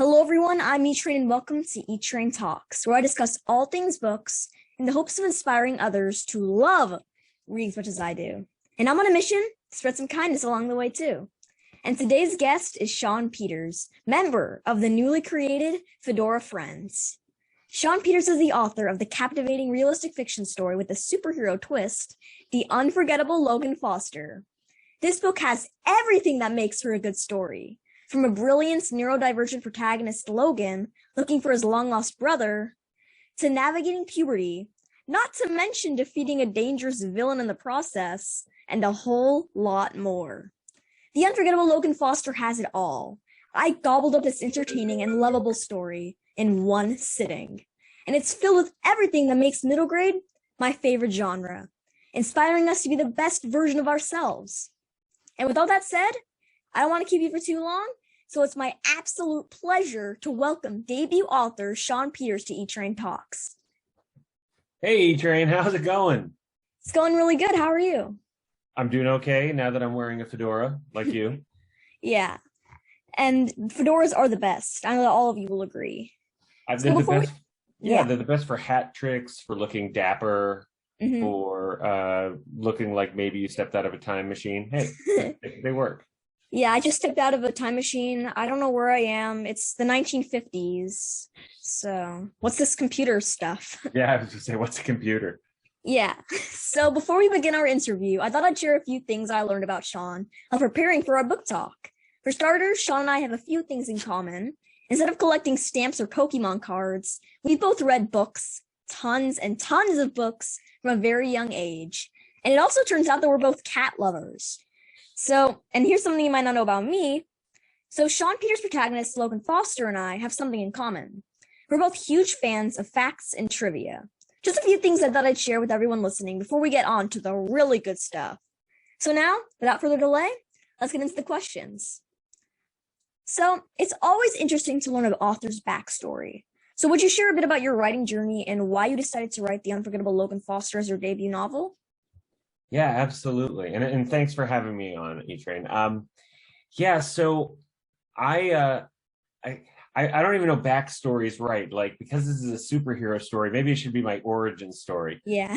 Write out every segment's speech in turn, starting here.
Hello, everyone. I'm E-Train, and welcome to E-Train Talks, where I discuss all things books in the hopes of inspiring others to love reading as much as I do. And I'm on a mission to spread some kindness along the way, too. And today's guest is Shawn Peters, member of the newly created Fedora Friends. Shawn Peters is the author of the captivating realistic fiction story with a superhero twist, The Unforgettable Logan Foster. This book has everything that makes for a good story. From a brilliant neurodivergent protagonist, Logan, looking for his long-lost brother, to navigating puberty, not to mention defeating a dangerous villain in the process, and a whole lot more. The Unforgettable Logan Foster has it all. I gobbled up this entertaining and lovable story in one sitting. And it's filled with everything that makes middle grade my favorite genre, inspiring us to be the best version of ourselves. And with all that said, I don't want to keep you for too long, so it's my absolute pleasure to welcome debut author Shawn Peters to E-Train Talks. Hey, E-Train, how's it going? It's going really good. How are you? I'm doing okay now that I'm wearing a fedora, like you. Yeah, and fedoras are the best. I know that all of you will agree. They're the best. They're the best for hat tricks, for looking dapper, for looking like maybe you stepped out of a time machine. Hey, they work. Yeah, I just stepped out of a time machine. I don't know where I am. It's the 1950s. So, what's this computer stuff? Yeah, I was just saying, what's a computer? Yeah. So, before we begin our interview, I thought I'd share a few things I learned about Shawn while preparing for our book talk. For starters, Shawn and I have a few things in common. Instead of collecting stamps or Pokemon cards, we both read books, tons and tons of books from a very young age. And it also turns out that we're both cat lovers. So, and here's something you might not know about me. So Shawn Peters' protagonist, Logan Foster, and I have something in common. We're both huge fans of facts and trivia. Just a few things I thought I'd share with everyone listening before we get on to the really good stuff. So now, without further delay, let's get into the questions. So, it's always interesting to learn an author's backstory. So would you share a bit about your writing journey and why you decided to write The Unforgettable Logan Foster as your debut novel? Yeah, absolutely. And thanks for having me on, E-Train. So I don't even know backstories, right? Like, because this is a superhero story, maybe it should be my origin story. Yeah.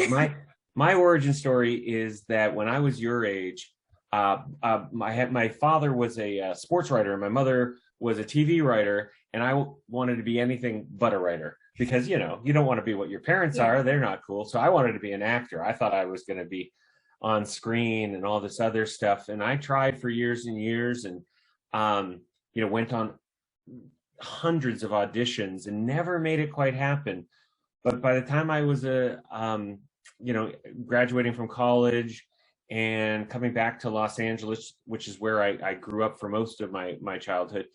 My origin story is that when I was your age, my father was a sports writer and my mother was a TV writer, and I wanted to be anything but a writer because, you don't want to be what your parents are. They're not cool. So I wanted to be an actor. I thought I was going to be on screen and all this other stuff. And I tried for years and years and, went on hundreds of auditions and never made it quite happen. But by the time I was graduating from college and coming back to Los Angeles, which is where I grew up for most of my childhood,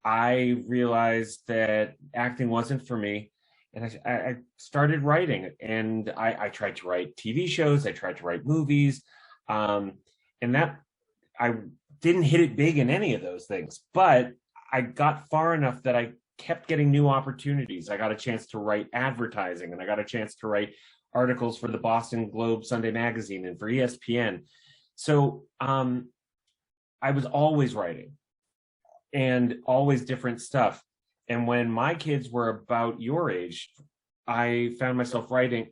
I realized that acting wasn't for me. And I started writing, and I tried to write TV shows. I tried to write movies, and that I didn't hit it big in any of those things. But I got far enough that I kept getting new opportunities. I got a chance to write advertising, and I got a chance to write articles for the Boston Globe Sunday Magazine and for ESPN. So I was always writing, and always different stuff. And when my kids were about your age, I found myself reading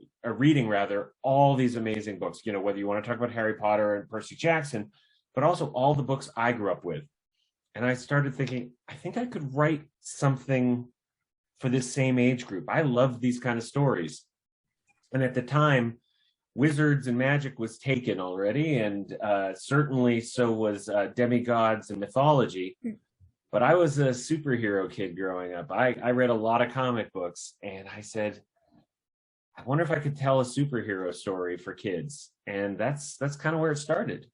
all these amazing books, whether you want to talk about Harry Potter and Percy Jackson, but also all the books I grew up with. And I started thinking, I think I could write something for this same age group. I love these kind of stories. And at the time, wizards and magic was taken already, and certainly so was demigods and mythology. But I was a superhero kid growing up. I read a lot of comic books, and I said, I wonder if I could tell a superhero story for kids. And that's kind of where it started.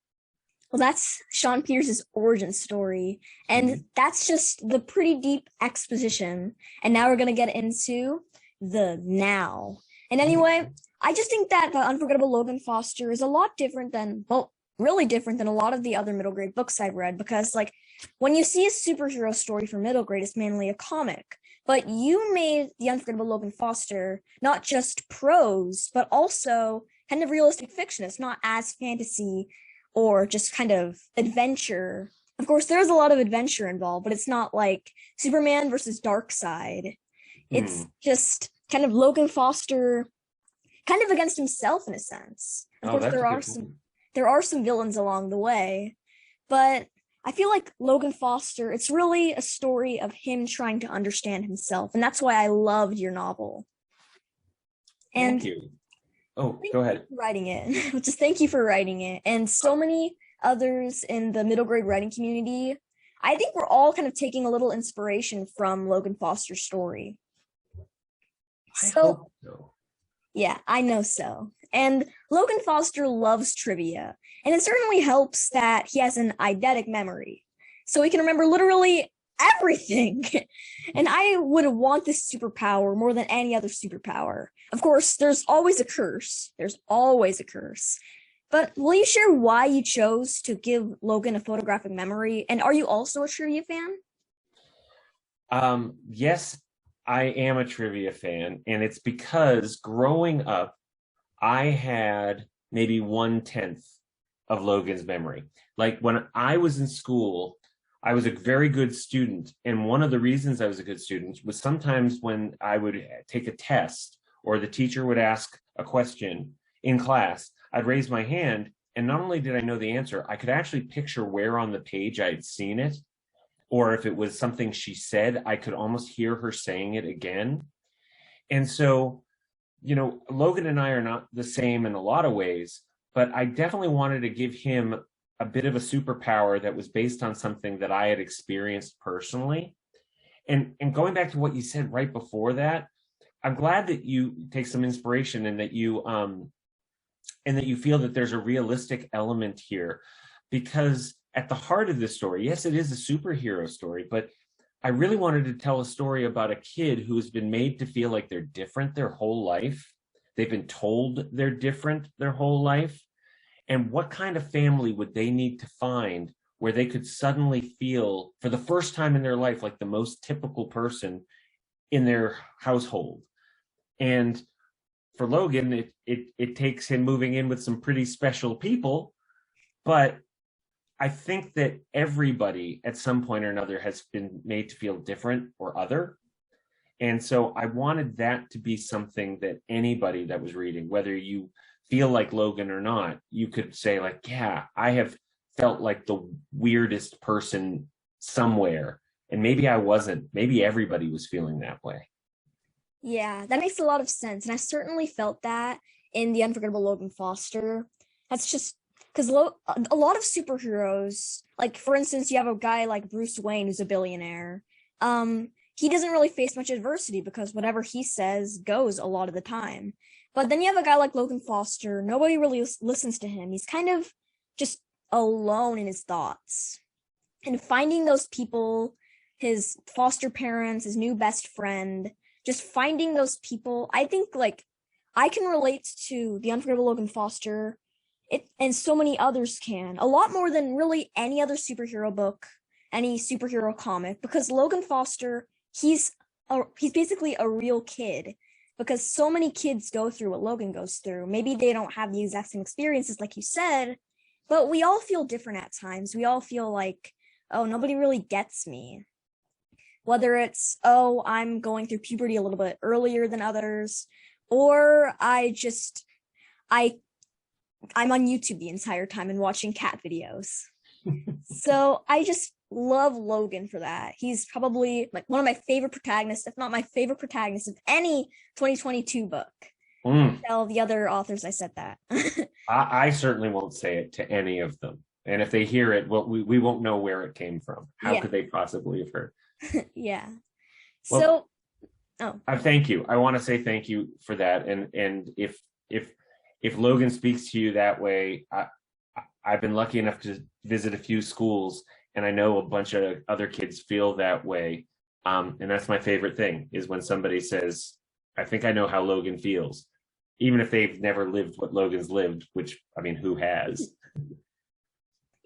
Well, that's Shawn Peters' origin story. And that's just the pretty deep exposition. And now we're going to get into the now. And anyway, I just think that The Unforgettable Logan Foster is a lot different than, really different than a lot of the other middle grade books I've read, because when you see a superhero story for middle grade, it's mainly a comic. But you made The Unforgettable Logan Foster not just prose, but also kind of realistic fiction. It's not as fantasy or just kind of adventure Of course, there's a lot of adventure involved, but it's not like Superman versus Darkseid. It's Hmm. just kind of Logan Foster kind of against himself in a sense. Of Oh, course, that's a good point. there are some villains along the way, but I feel like Logan Foster, it's really a story of him trying to understand himself, and that's why I loved your novel. Thank And you. Oh, thank go you ahead. for writing it. Just thank you for writing it. And so many others in the middle grade writing community. I think we're all kind of taking a little inspiration from Logan Foster's story. I So, hope so. yeah, I know so. And Logan Foster loves trivia, and it certainly helps that he has an eidetic memory. So he can remember literally everything. And I would want this superpower more than any other superpower. Of course, there's always a curse. There's always a curse. But will you share why you chose to give Logan a photographic memory? And are you also a trivia fan? Yes, I am a trivia fan, and it's because growing up, I had maybe 1/10 of Logan's memory. Like when I was in school, I was a very good student. And one of the reasons I was a good student was sometimes when I would take a test or the teacher would ask a question in class, I'd raise my hand. And not only did I know the answer, I could actually picture where on the page I'd seen it. Or if it was something she said, I could almost hear her saying it again. And so Logan and I are not the same in a lot of ways, but I definitely wanted to give him a bit of a superpower that was based on something that I had experienced personally. And going back to what you said right before that, I'm glad that you take some inspiration and that you feel that there's a realistic element here, because at the heart of this story, yes, it is a superhero story, but I really wanted to tell a story about a kid who's been made to feel like they're different their whole life. They've been told they're different their whole life. And what kind of family would they need to find where they could suddenly feel, for the first time in their life, like the most typical person in their household? And for Logan, it takes him moving in with some pretty special people, but I think that everybody at some point or another has been made to feel different or other. And so I wanted that to be something that anybody that was reading, whether you feel like Logan or not, you could say, like, yeah, I have felt like the weirdest person somewhere. And maybe I wasn't. Maybe everybody was feeling that way. Yeah, that makes a lot of sense. And I certainly felt that in The Unforgettable Logan Foster. That's just because a lot of superheroes, like for instance, you have a guy like Bruce Wayne who's a billionaire. He doesn't really face much adversity because whatever he says goes a lot of the time. But then you have a guy like Logan Foster, nobody really listens to him. He's kind of just alone in his thoughts. And finding those people, his foster parents, his new best friend, just finding those people, I think like I can relate to The Unforgettable Logan Foster, it and so many others can, a lot more than really any other superhero book, any superhero comic, because Logan Foster, he's basically a real kid, because so many kids go through what Logan goes through. Maybe they don't have the exact same experiences like you said, but we all feel different at times. We all feel like, oh, nobody really gets me. Whether it's, oh, I'm going through puberty a little bit earlier than others, or I I'm on YouTube the entire time and watching cat videos. So I just love Logan for that. He's probably like one of my favorite protagonists, if not my favorite protagonist of any 2022 book. Mm. Tell the other authors I said that. I certainly won't say it to any of them. And if they hear it, well, we won't know where it came from. How Yeah, could they possibly have heard? yeah. Well, So, oh, I thank you. I want to say thank you for that. And if Logan speaks to you that way, I've been lucky enough to visit a few schools, and I know a bunch of other kids feel that way. And that's my favorite thing, is when somebody says, "I think I know how Logan feels," even if they've never lived what Logan's lived. Which, I mean, who has?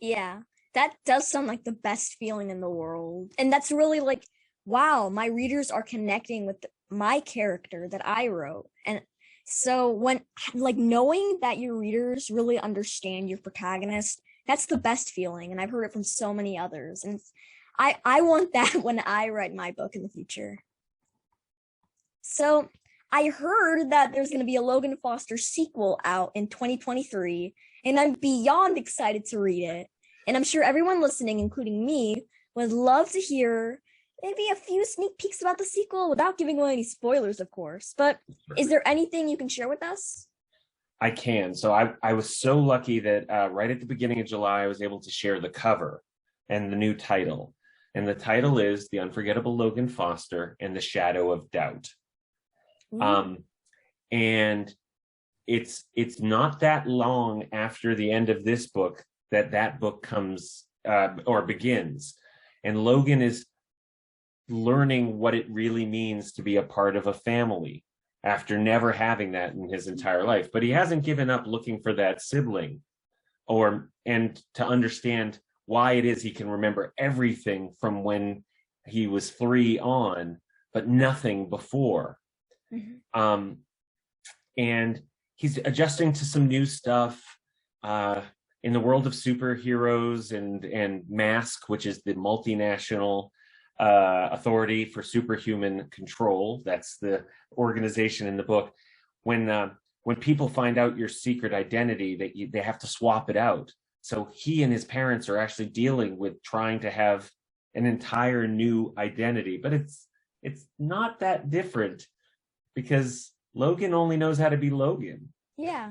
yeah. That does sound like the best feeling in the world. And that's really like, wow, my readers are connecting with my character that I wrote. And so when like knowing that your readers really understand your protagonist, That's the best feeling, and I've heard it from so many others. And I want that when I write my book in the future. So I heard that there's going to be a Logan Foster sequel out in 2023, and I'm beyond excited to read it. And I'm sure everyone listening, including me, would love to hear maybe a few sneak peeks about the sequel without giving away any spoilers, of course. But is there anything you can share with us? I can. So I was so lucky that right at the beginning of July, I was able to share the cover and the new title. And the title is The Unforgettable Logan Foster and the Shadow of Doubt. And it's not that long after the end of this book that book comes or begins. And Logan is learning what it really means to be a part of a family after never having that in his entire life. But he hasn't given up looking for that sibling and to understand why it is he can remember everything from when he was 3 on, but nothing before. Mm-hmm. And he's adjusting to some new stuff in the world of superheroes and Mask, which is the multinational authority for superhuman control. That's the organization in the book. When people find out your secret identity, they have to swap it out. So he and his parents are actually dealing with trying to have an entire new identity, but it's not that different because Logan only knows how to be Logan. Yeah.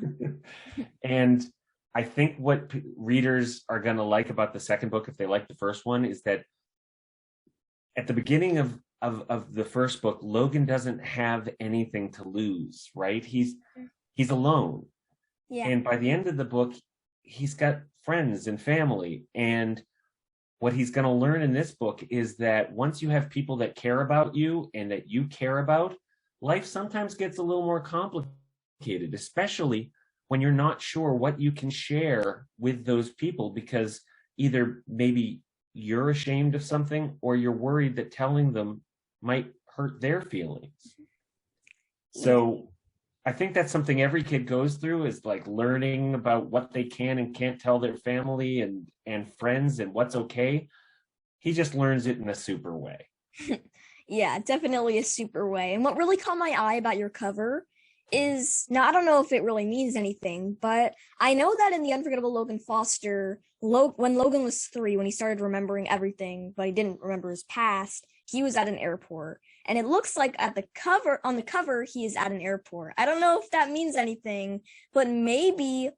And I think what readers are going to like about the second book, if they like the first one, is that at the beginning of the first book, Logan doesn't have anything to lose, right? He's alone. Yeah. And by the end of the book, he's got friends and family. And what he's going to learn in this book is that once you have people that care about you and that you care about, life sometimes gets a little more complicated, especially when you're not sure what you can share with those people, because either maybe you're ashamed of something or you're worried that telling them might hurt their feelings. So I think that's something every kid goes through, is like learning about what they can and can't tell their family and friends and what's okay. He just learns it in a super way. Yeah, definitely a super way. And what really caught my eye about your cover is, now I don't know if it really means anything, but I know that in The Unforgettable Logan Foster, when Logan was 3, when he started remembering everything, but he didn't remember his past, he was at an airport. And it looks like on the cover, he is at an airport. I don't know if that means anything, but maybe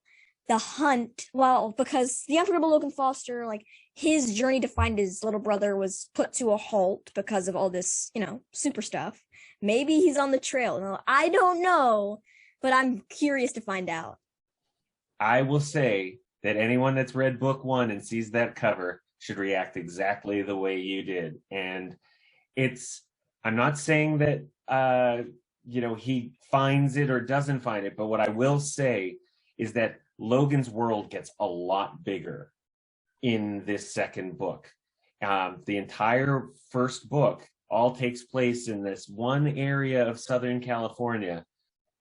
the hunt, because The Unforgettable Logan Foster, like, his journey to find his little brother was put to a halt because of all this, super stuff. Maybe he's on the trail. I don't know, but I'm curious to find out. I will say that anyone that's read book 1 and sees that cover should react exactly the way you did. And I'm not saying that, he finds it or doesn't find it, but what I will say is that Logan's world gets a lot bigger in this second book. The entire first book all takes place in this one area of Southern California,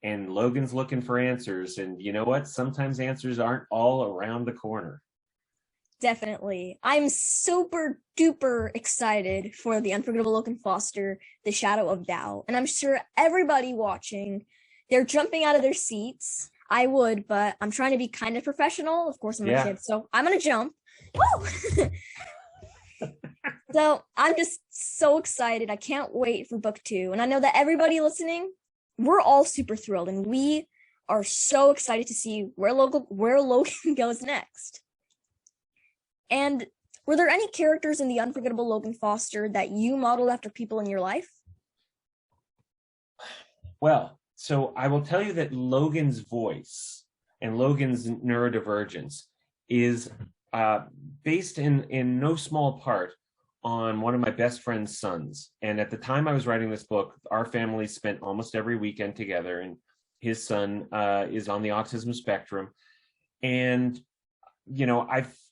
and Logan's looking for answers. And you know what? Sometimes answers aren't all around the corner. Definitely. I'm super duper excited for The Unforgettable Logan Foster, The Shadow of Doubt. And I'm sure everybody watching, they're jumping out of their seats. I would, but I'm trying to be kind of professional. Of course, I'm a kid, so I'm going to jump. Woo! So I'm just so excited. I can't wait for book 2. And I know that everybody listening, we're all super thrilled. And we are so excited to see where Logan goes next. And were there any characters in The Unforgettable Logan Foster that you modeled after people in your life? Well, so I will tell you that Logan's voice and Logan's neurodivergence is based in no small part on one of my best friend's sons. And at the time I was writing this book, our family spent almost every weekend together, and his son is on the autism spectrum. And,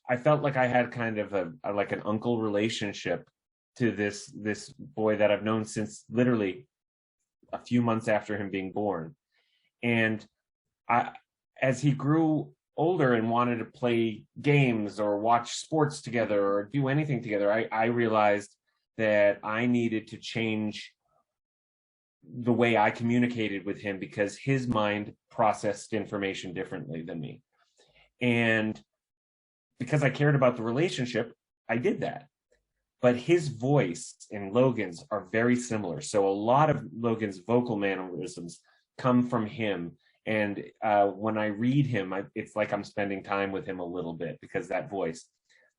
I felt like I had kind of like an uncle relationship to this boy that I've known since literally a few months after him being born. And as he grew older and wanted to play games or watch sports together or do anything together, I realized that I needed to change the way I communicated with him because his mind processed information differently than me. And because I cared about the relationship, I did that. But his voice and Logan's are very similar. So a lot of Logan's vocal mannerisms come from him. And when I read him, it's like I'm spending time with him a little bit because that voice.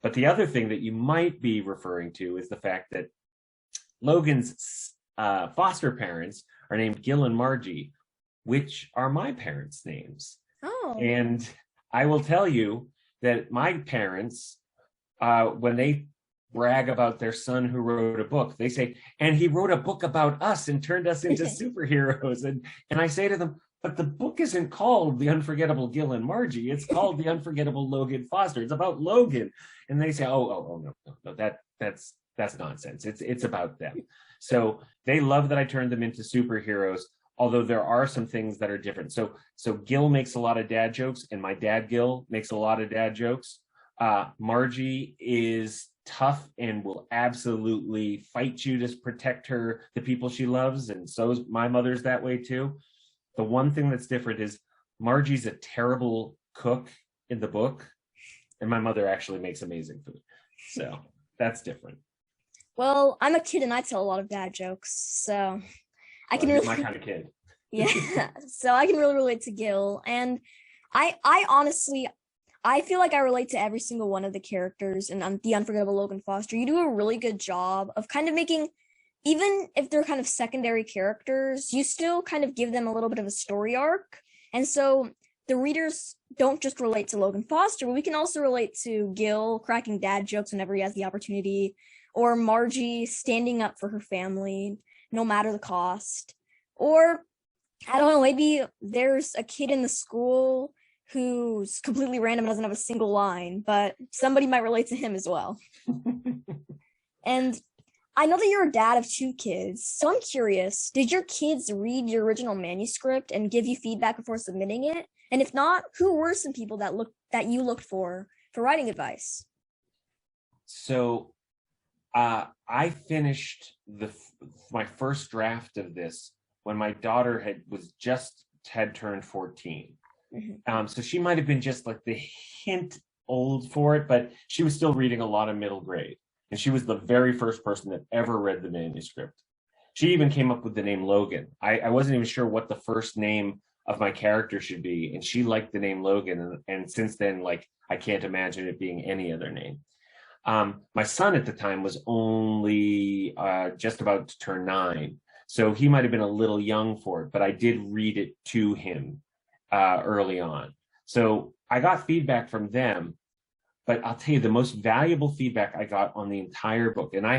But the other thing that you might be referring to is the fact that Logan's foster parents are named Gil and Margie, which are my parents' names. Oh. And I will tell you that my parents, when they brag about their son who wrote a book, they say, and he wrote a book about us and turned us into superheroes. And I say to them, but the book isn't called The Unforgettable Gil and Margie. It's called The Unforgettable Logan Foster. It's about Logan. And they say, no, that's nonsense. It's about them. So they love that I turned them into superheroes, although there are some things that are different. So Gil makes a lot of dad jokes, and my dad Gil makes a lot of dad jokes. Margie is tough and will absolutely fight you to protect the people she loves, and so is my mother's that way too. The one thing that's different is Margie's a terrible cook in the book, and my mother actually makes amazing food. So that's different. Well, I'm a kid and I tell a lot of dad jokes, so I can really my kind of kid. Yeah, so I can really relate to Gil, and I honestly, I feel like I relate to every single one of the characters in The Unforgettable Logan Foster. You do a really good job of kind of making, even if they're kind of secondary characters, you still kind of give them a little bit of a story arc. And so the readers don't just relate to Logan Foster, but we can also relate to Gil cracking dad jokes whenever he has the opportunity, or Margie standing up for her family, no matter the cost. Or, I don't know, maybe there's a kid in the school who's completely random and doesn't have a single line, but somebody might relate to him as well. And I know that you're a dad of 2 kids, so I'm curious, did your kids read your original manuscript and give you feedback before submitting it? And if not, who were some people that you looked for writing advice? So I finished my first draft of this when my daughter had turned 14. Mm-hmm. So she might have been just like the hint old for it, but she was still reading a lot of middle grade. And she was the very first person that ever read the manuscript. She even came up with the name Logan. I wasn't even sure what the first name of my character should be, and she liked the name Logan. And since then, I can't imagine it being any other name. My son at the time was only just about to turn 9, so he might have been a little young for it, but I did read it to him early on. So I got feedback from them, but I'll tell you the most valuable feedback I got on the entire book. And I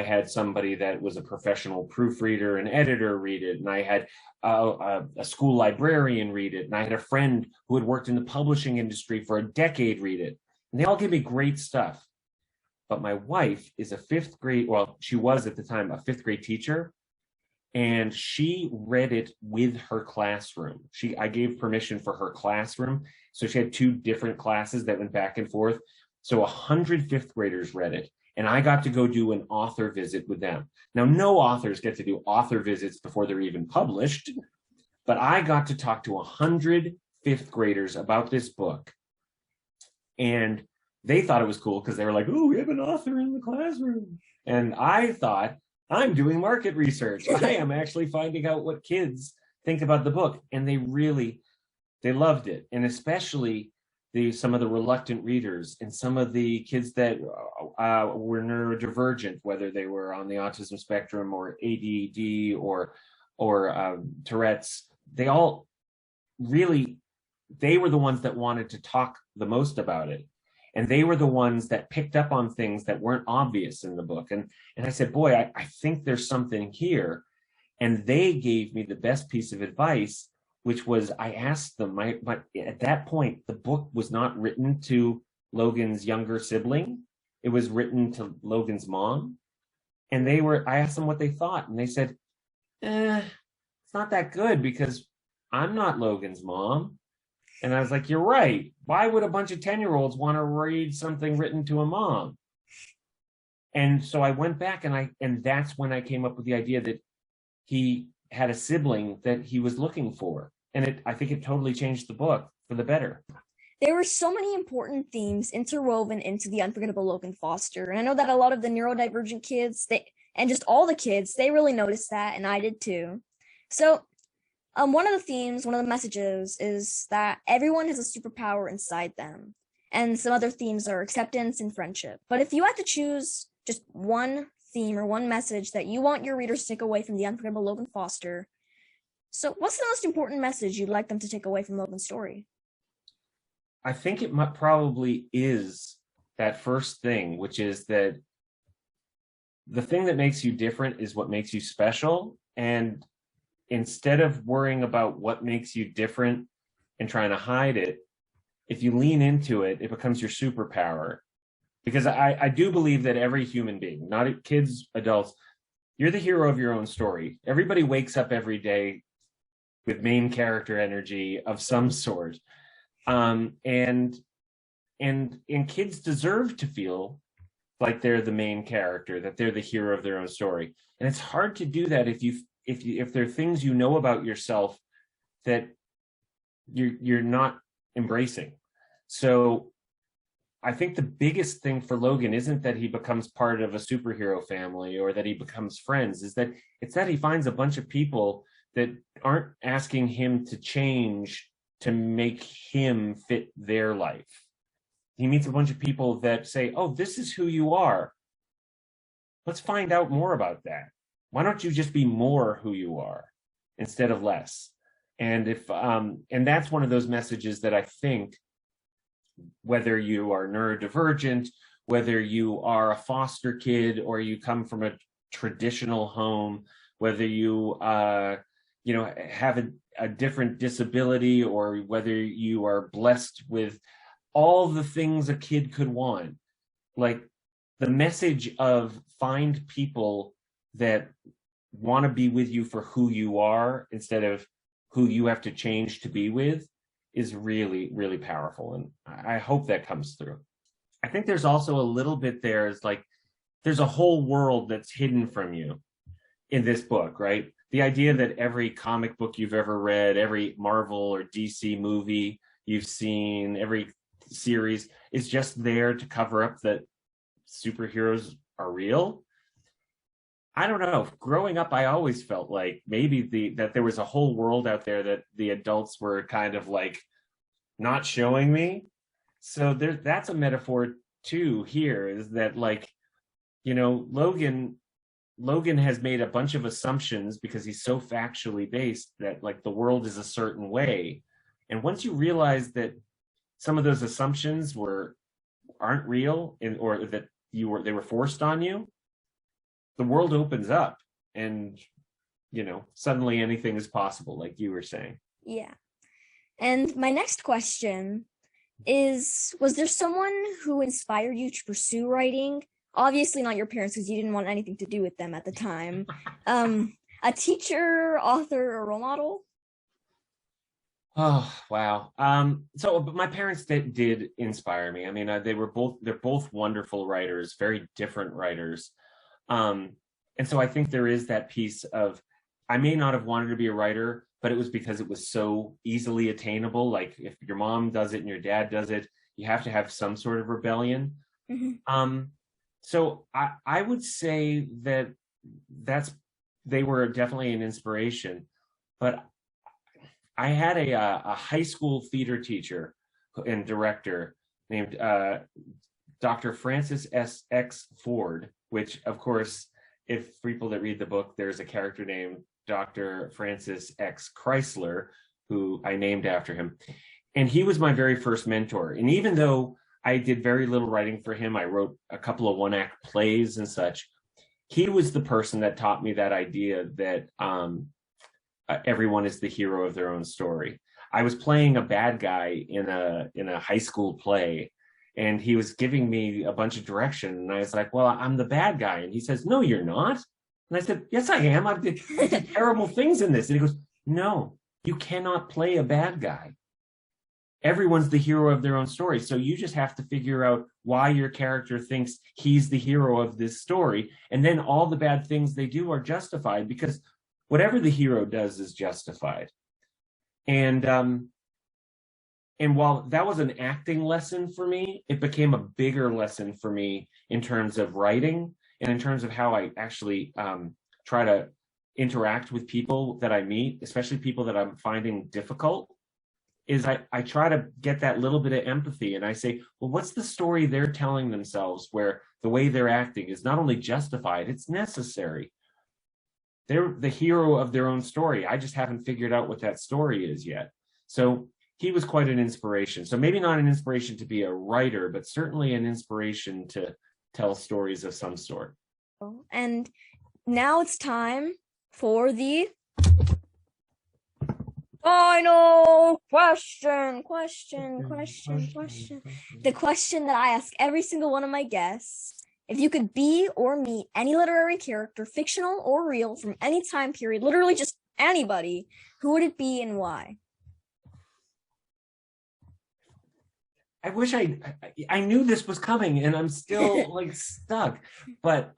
had somebody that was a professional proofreader and editor read it, and I had a school librarian read it, and I had a friend who had worked in the publishing industry for a decade read it, and they all gave me great stuff. But my wife is she was at the time a 5th grade teacher, and she read it with her classroom. I gave permission for her classroom. So she had 2 different classes that went back and forth. So 100 5th graders read it, and I got to go do an author visit with them. Now, no authors get to do author visits before they're even published, but I got to talk to 100 5th graders about this book. And they thought it was cool because they were like, oh, we have an author in the classroom. And I thought, I'm doing market research. I am actually finding out what kids think about the book. And they loved it. And especially some of the reluctant readers and some of the kids that were neurodivergent, whether they were on the autism spectrum or ADD or Tourette's, they were the ones that wanted to talk the most about it. And they were the ones that picked up on things that weren't obvious in the book. And I said, boy, I think there's something here. And they gave me the best piece of advice, which was, I asked them, at that point, the book was not written to Logan's younger sibling. It was written to Logan's mom. And I asked them what they thought. And they said, it's not that good because I'm not Logan's mom. And I was like, you're right. Why would a bunch of 10-year-olds want to read something written to a mom? And so I went back and that's when I came up with the idea that he had a sibling that he was looking for. And I think it totally changed the book for the better. There were so many important themes interwoven into the Unforgettable Logan Foster. And I know that a lot of the neurodivergent kids, and just all the kids, they really noticed that, and I did too. So one of the themes, one of the messages is that everyone has a superpower inside them. And some other themes are acceptance and friendship. But if you had to choose just one theme or one message that you want your readers to take away from the Unforgettable Logan Foster, so what's the most important message you'd like them to take away from Logan's story? I think it probably is that first thing, which is that the thing that makes you different is what makes you special. And instead of worrying about what makes you different and trying to hide it, if you lean into it, it becomes your superpower. Because I do believe that every human being, not kids, adults, you're the hero of your own story. Everybody wakes up every day with main character energy of some sort. And kids deserve to feel like they're the main character, that they're the hero of their own story. And it's hard to do that if there are things you know about yourself that you're not embracing. So I think the biggest thing for Logan isn't that he becomes part of a superhero family or that he becomes friends, it's that he finds a bunch of people that aren't asking him to change to make him fit their life. He meets a bunch of people that say, oh, this is who you are. Let's find out more about that. Why don't you just be more who you are instead of less? And and that's one of those messages that I think, whether you are neurodivergent, whether you are a foster kid or you come from a traditional home, whether you have a different disability, or whether you are blessed with all the things a kid could want, like the message of find people that want to be with you for who you are instead of who you have to change to be with is really, really powerful. And I hope that comes through. I think there's also a little bit there's a whole world that's hidden from you in this book, right? The idea that every comic book you've ever read, every Marvel or DC movie you've seen, every series is just there to cover up that superheroes are real. I don't know. Growing up, I always felt like maybe that there was a whole world out there that the adults were kind of like not showing me. So that's a metaphor too here, is that Logan has made a bunch of assumptions because he's so factually based that the world is a certain way. And once you realize that some of those assumptions aren't real or that they were forced on you, the world opens up and suddenly anything is possible, like you were saying. Yeah. And my next question is, was there someone who inspired you to pursue writing? Obviously not your parents, because you didn't want anything to do with them at the time. A teacher, author, or role model? Oh, wow. But my parents did inspire me. I mean, they're both wonderful writers, very different writers. And so I think there is that piece of, I may not have wanted to be a writer, but it was because it was so easily attainable. Like if your mom does it and your dad does it, you have to have some sort of rebellion. Mm-hmm. So I would say that they were definitely an inspiration, but I had a high school theater teacher and director named Dr. Francis X. Ford, which, of course, if people that read the book, there's a character named Dr. Francis X. Chrysler, who I named after him. And he was my very first mentor. And even though I did very little writing for him, I wrote a couple of one-act plays and such, he was the person that taught me that idea that everyone is the hero of their own story. I was playing a bad guy in a high school play, and he was giving me a bunch of direction, and I was like, well, I'm the bad guy. And he says, no, you're not. And I said, yes, I am. I did terrible things in this. And he goes, no, you cannot play a bad guy. everyone's the hero of their own story. So you just have to figure out why your character thinks he's the hero of this story. And then all the bad things they do are justified because whatever the hero does is justified. And while that was an acting lesson for me, it became a bigger lesson for me in terms of writing and in terms of how I actually try to interact with people that I meet, especially people that I'm finding difficult, is I try to get that little bit of empathy. And I say, well, what's the story they're telling themselves where the way they're acting is not only justified, it's necessary. They're the hero of their own story. I just haven't figured out what that story is yet. So he was quite an inspiration. So maybe not an inspiration to be a writer, but certainly an inspiration to tell stories of some sort. And now it's time for the final question. The question that I ask every single one of my guests. If you could be or meet any literary character, fictional or real, from any time period, literally just anybody, who would it be and why? I wish I knew this was coming and I'm still like stuck. But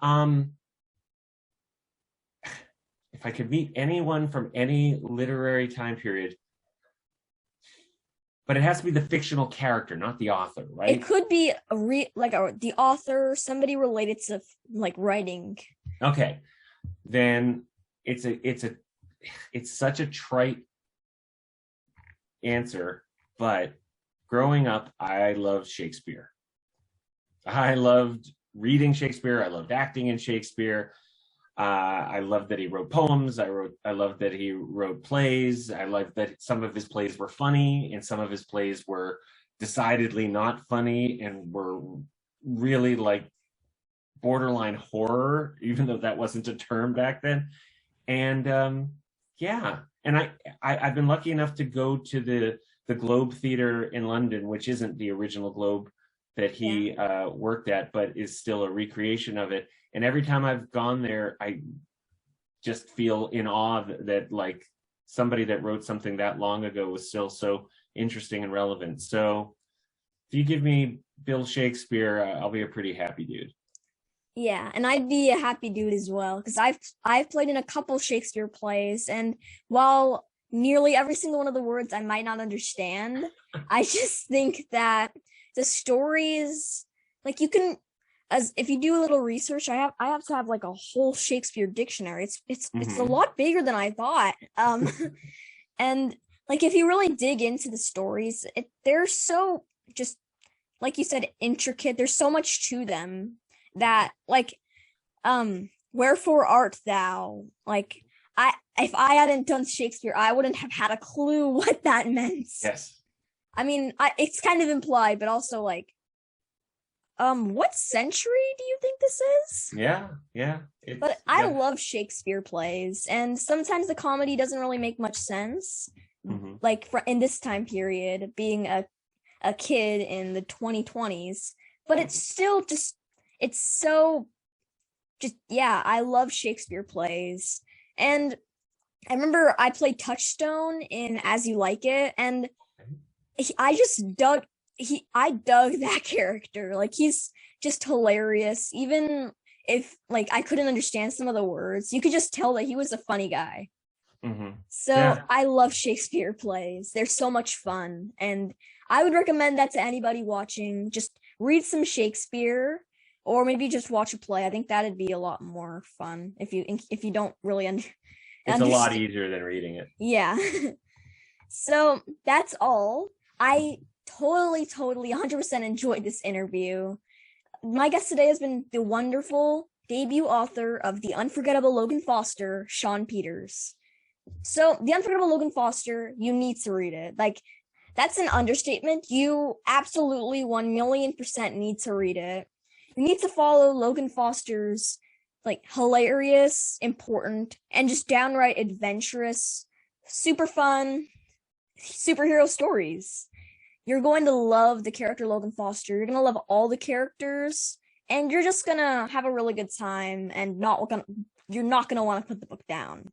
if I could meet anyone from any literary time period, but it has to be the fictional character, not the author, right? It could be the author, somebody related to like writing. Okay, then it's such a trite answer, but growing up, I loved Shakespeare. I loved reading Shakespeare. I loved acting in Shakespeare. I loved that he wrote poems. I loved that he wrote plays. I loved that some of his plays were funny and some of his plays were decidedly not funny and were really like borderline horror, even though that wasn't a term back then. And yeah, and I've been lucky enough to go to the Globe Theatre in London, which isn't the original Globe that he worked at, but is still a recreation of it. And every time I've gone there, I just feel in awe that like somebody that wrote something that long ago was still so interesting and relevant. So if you give me Bill Shakespeare, I'll be a pretty happy dude. Yeah, and I'd be a happy dude as well, because I've played in a couple Shakespeare plays, and while nearly every single one of the words I might not understand, I just think that the stories, like you can, as if you do a little research, I have to have like a whole Shakespeare dictionary. It's a lot bigger than I thought. And like if you really dig into the stories, they're so just like you said, intricate. There's so much to them that like wherefore art thou? Like if I hadn't done Shakespeare, I wouldn't have had a clue what that meant. Yes. I mean, it's kind of implied, but also like, what century do you think this is? Yeah. But I love Shakespeare plays, and sometimes the comedy doesn't really make much sense. Like in this time period, being a kid in the 2020s, but it's still just, it's so just, yeah, I love Shakespeare plays. And I remember I played Touchstone in As You Like It, and I dug that character. Like he's just hilarious. Even if like I couldn't understand some of the words, you could just tell that he was a funny guy. So yeah. I love Shakespeare plays. They're so much fun, and I would recommend that to anybody watching. Just read some Shakespeare, or maybe just watch a play. I think that'd be a lot more fun if you don't really understand. It's a lot easier than reading it. Yeah. So that's all. I totally 100% enjoyed this interview. My guest today has been the wonderful debut author of The Unforgettable Logan Foster, Shawn Peters. So The Unforgettable Logan Foster, you need to read it. Like, that's an understatement. You absolutely 1,000,000% need to read it. You need to follow Logan Foster's like hilarious, important, and just downright adventurous, super fun superhero stories. You're going to love the character Logan Foster. You're going to love all the characters, and you're just going to have a really good time, and you're not going to want to put the book down.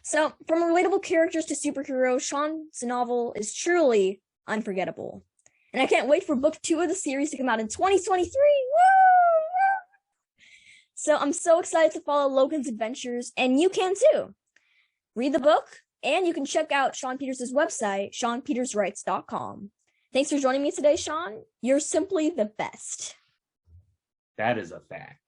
So from relatable characters to superheroes, Shawn's novel is truly Unforgettable. And I can't wait for book 2 of the series to come out in 2023. Woo! So I'm so excited to follow Logan's adventures, and you can too. Read the book, and you can check out Shawn Peters' website, ShawnPetersWrites.com. Thanks for joining me today, Shawn. You're simply the best. That is a fact.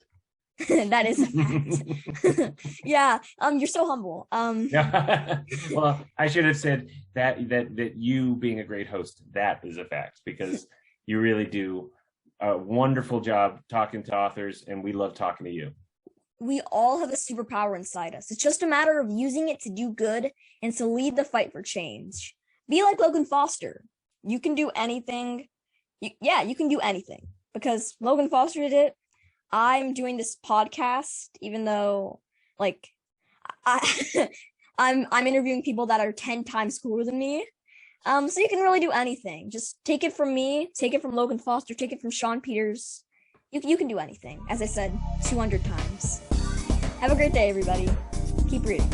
That is a fact. Yeah, you're so humble. Well, I should have said that you being a great host, that is a fact, because you really do a wonderful job talking to authors, and we love talking to you. We all have a superpower inside us. It's just a matter of using it to do good and to lead the fight for change. Be like Logan Foster. You can do anything. You can do anything, because Logan Foster did it. I'm doing this podcast, even though, like, I'm interviewing people that are 10 times cooler than me. So you can really do anything. Just take it from me, take it from Logan Foster, take it from Shawn Peters. You can do anything, as I said 200 times. Have a great day, everybody. Keep reading.